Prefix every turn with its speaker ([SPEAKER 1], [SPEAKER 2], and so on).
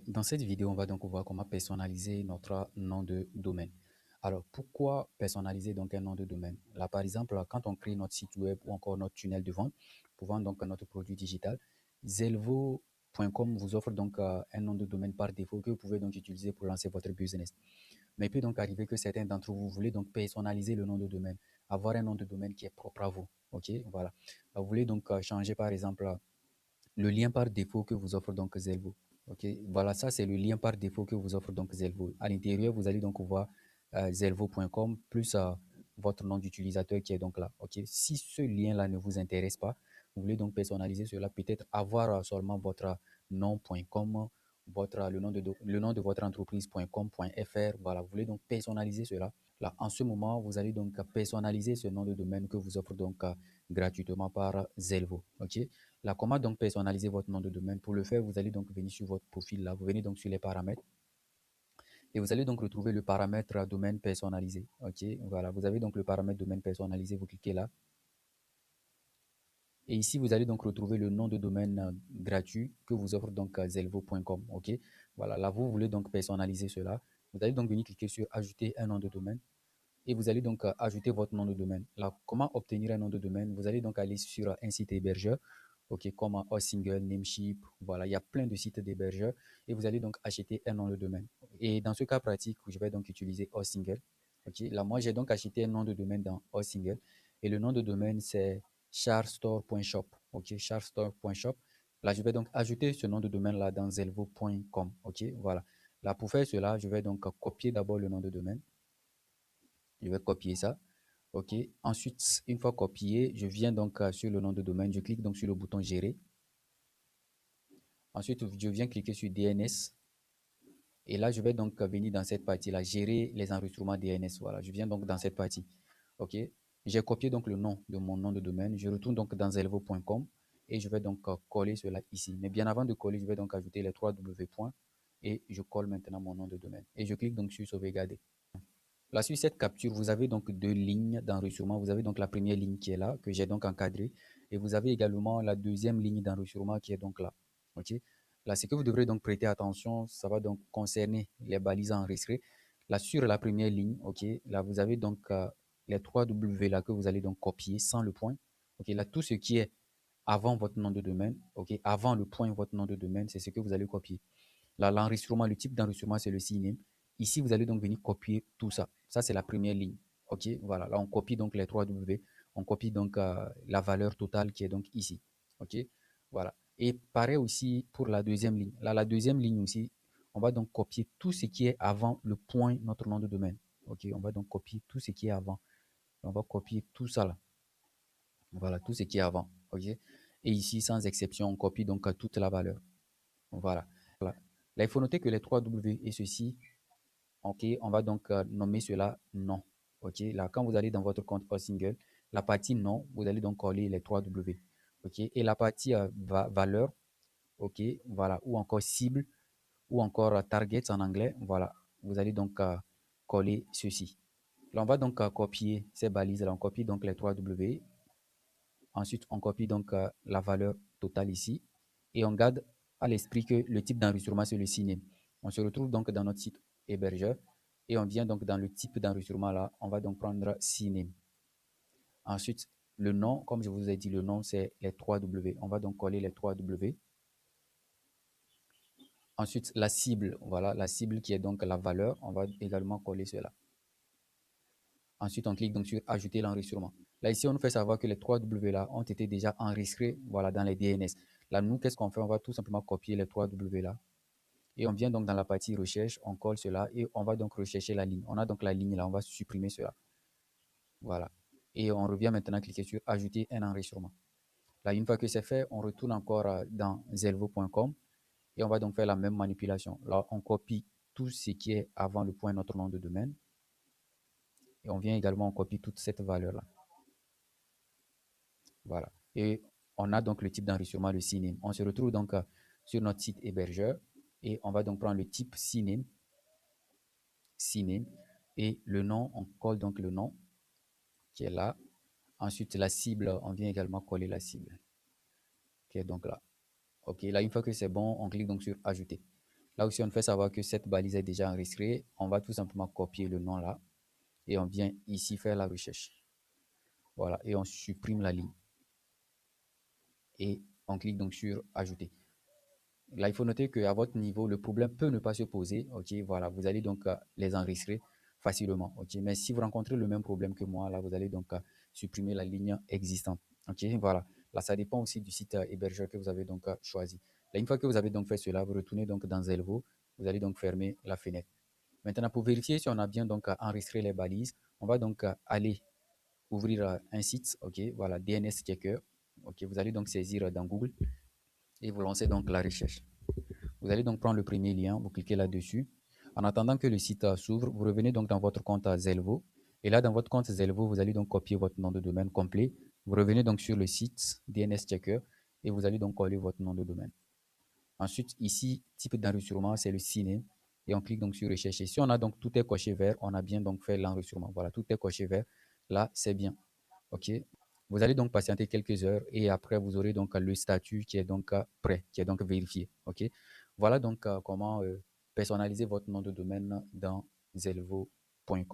[SPEAKER 1] Dans cette vidéo, on va donc voir comment personnaliser notre nom de domaine. Alors, pourquoi personnaliser donc un nom de domaine? Là, par exemple, quand on crée notre site web ou encore notre tunnel de vente pour vendre donc notre produit digital, Zelvo.com vous offre donc un nom de domaine par défaut que vous pouvez donc utiliser pour lancer votre business. Mais il peut donc arriver que certains d'entre vous voulez donc personnaliser le nom de domaine, avoir un nom de domaine qui est propre à vous. Ok, voilà. Vous voulez donc changer par exemple le lien par défaut que vous offre donc Zelvo. Ok, voilà, ça c'est le lien par défaut que vous offre donc Zelvo. À l'intérieur, vous allez donc voir zelvo.com plus votre nom d'utilisateur qui est donc là. Ok, si ce lien-là ne vous intéresse pas, vous voulez donc personnaliser cela, peut-être avoir seulement votre nom.com, le nom de votre entreprise.com.fr. Voilà, vous voulez donc personnaliser cela. Là, en ce moment, vous allez donc personnaliser ce nom de domaine que vous offre donc gratuitement par Zelvo. Ok, là, comment donc personnaliser votre nom de domaine? Pour le faire, vous allez donc venir sur votre profil là, vous venez donc sur les paramètres et vous allez donc retrouver le paramètre domaine personnalisé. Ok, voilà, vous avez donc le paramètre domaine personnalisé, vous cliquez là. Et ici, vous allez donc retrouver le nom de domaine gratuit que vous offre donc zelvo.com. Ok, voilà, là, vous voulez donc personnaliser cela. Vous allez donc venir cliquer sur ajouter un nom de domaine et vous allez donc ajouter votre nom de domaine. Là, comment obtenir un nom de domaine? Vous allez donc aller sur un site hébergeur, ok, comme Hostsingle, Namecheap, voilà, il y a plein de sites d'hébergeurs et vous allez donc acheter un nom de domaine. Et dans ce cas pratique, je vais donc utiliser Hostsingle. Ok, là, moi, j'ai donc acheté un nom de domaine dans Hostsingle et le nom de domaine, c'est charstore.shop. Ok, charstore.shop. Là, je vais donc ajouter ce nom de domaine là dans zelvo.com. Ok, voilà. Là, pour faire cela, je vais donc copier d'abord le nom de domaine. Je vais copier ça. OK. Ensuite, une fois copié, je viens donc sur le nom de domaine. Je clique donc sur le bouton gérer. Ensuite, je viens cliquer sur DNS. Et là, je vais donc venir dans cette partie-là, gérer les enregistrements DNS. Voilà, je viens donc dans cette partie. OK. J'ai copié donc le nom de mon nom de domaine. Je retourne donc dans zelvo.com et je vais donc coller cela ici. Mais bien avant de coller, je vais donc ajouter les 3 W points et je colle maintenant mon nom de domaine. Et je clique donc sur sauvegarder. Là, sur cette capture, vous avez donc deux lignes d'enregistrement. Vous avez donc la première ligne qui est là, que j'ai donc encadrée. Et vous avez également la deuxième ligne d'enregistrement qui est donc là. OK? Là, ce que vous devrez donc prêter attention, ça va donc concerner les balises enregistrées. Là, sur la première ligne, OK? Là, vous avez donc les 3 W là que vous allez donc copier sans le point. OK? Là, tout ce qui est avant votre nom de domaine, OK? Avant le point votre nom de domaine, c'est ce que vous allez copier. Là, l'enregistrement, le type d'enregistrement, c'est le CNAME. Ici, vous allez donc venir copier tout ça. Ça, c'est la première ligne. OK, voilà. Là, on copie donc les 3 W. On copie donc la valeur totale qui est donc ici. OK, voilà. Et pareil aussi pour la deuxième ligne. Là, la deuxième ligne aussi, on va donc copier tout ce qui est avant le point, notre nom de domaine. OK, on va donc copier tout ce qui est avant. On va copier tout ça là. Voilà, tout ce qui est avant. OK, et ici, sans exception, on copie donc toute la valeur. Voilà. Voilà. Là, il faut noter que les 3 W et ceci, ok, on va donc nommer cela non. Ok, là, quand vous allez dans votre compte Hostsingle, la partie non, vous allez donc coller les 3 W. Ok, et la partie valeur, ok, voilà, ou encore cible, ou encore target en anglais, voilà, vous allez donc coller ceci. Là, on va donc copier ces balises, là, on copie donc les 3 W. Ensuite, on copie donc la valeur totale ici et on garde à l'esprit que le type d'enregistrement, c'est le CNAME. On se retrouve donc dans notre site hébergeur et on vient donc dans le type d'enregistrement là. On va donc prendre CNAME. Ensuite, le nom, comme je vous ai dit, le nom, c'est les 3 W. On va donc coller les 3 W. Ensuite, la cible, voilà, la cible qui est donc la valeur, on va également coller cela. Ensuite, on clique donc sur ajouter l'enregistrement. Là, ici, on nous fait savoir que les 3 W là ont été déjà enregistrés, voilà, dans les DNS. Là, nous, qu'est-ce qu'on fait? On va tout simplement copier les 3 W là. Et on vient donc dans la partie recherche, on colle cela et on va donc rechercher la ligne. On a donc la ligne là, on va supprimer cela. Voilà. Et on revient maintenant cliquer sur ajouter un enregistrement. Là, une fois que c'est fait, on retourne encore dans zelvo.com et on va donc faire la même manipulation. Là, on copie tout ce qui est avant le point notre nom de domaine. Et on vient également, on copie toute cette valeur-là. Voilà. Et on a donc le type d'enregistrement, le CNAME. On se retrouve donc sur notre site hébergeur et on va donc prendre le type CNAME, et le nom, on colle donc le nom qui est là. Ensuite, la cible, on vient également coller la cible qui est donc là. OK, là, une fois que c'est bon, on clique donc sur ajouter. Là aussi, on fait savoir que cette balise est déjà enregistrée. On va tout simplement copier le nom là et on vient ici faire la recherche. Voilà, et on supprime la ligne. Et on clique donc sur ajouter. Là, il faut noter qu'à votre niveau, le problème peut ne pas se poser. Ok, voilà, vous allez donc les enregistrer facilement. Ok, mais si vous rencontrez le même problème que moi, là, vous allez donc supprimer la ligne existante. Ok, voilà. Là, ça dépend aussi du site hébergeur que vous avez donc choisi. Là, une fois que vous avez donc fait cela, vous retournez donc dans Zelvo. Vous allez donc fermer la fenêtre. Maintenant, pour vérifier si on a bien donc enregistré les balises, on va donc aller ouvrir un site. Ok, voilà, DNS Checker. Ok, vous allez donc saisir dans Google et vous lancez donc la recherche. Vous allez donc prendre le premier lien, vous cliquez là-dessus. En attendant que le site s'ouvre, vous revenez donc dans votre compte Zelvo. Et là, dans votre compte Zelvo, vous allez donc copier votre nom de domaine complet. Vous revenez donc sur le site DNS Checker et vous allez donc coller votre nom de domaine. Ensuite, ici, type d'enregistrement, c'est le ciné. Et on clique donc sur rechercher. Si on a donc tout est coché vert, on a bien donc fait l'enregistrement. Voilà, tout est coché vert. Là, c'est bien. OK. Vous allez donc patienter quelques heures et après, vous aurez donc le statut qui est donc prêt, qui est donc vérifié. OK. Voilà donc comment personnaliser votre nom de domaine dans zelvo.com.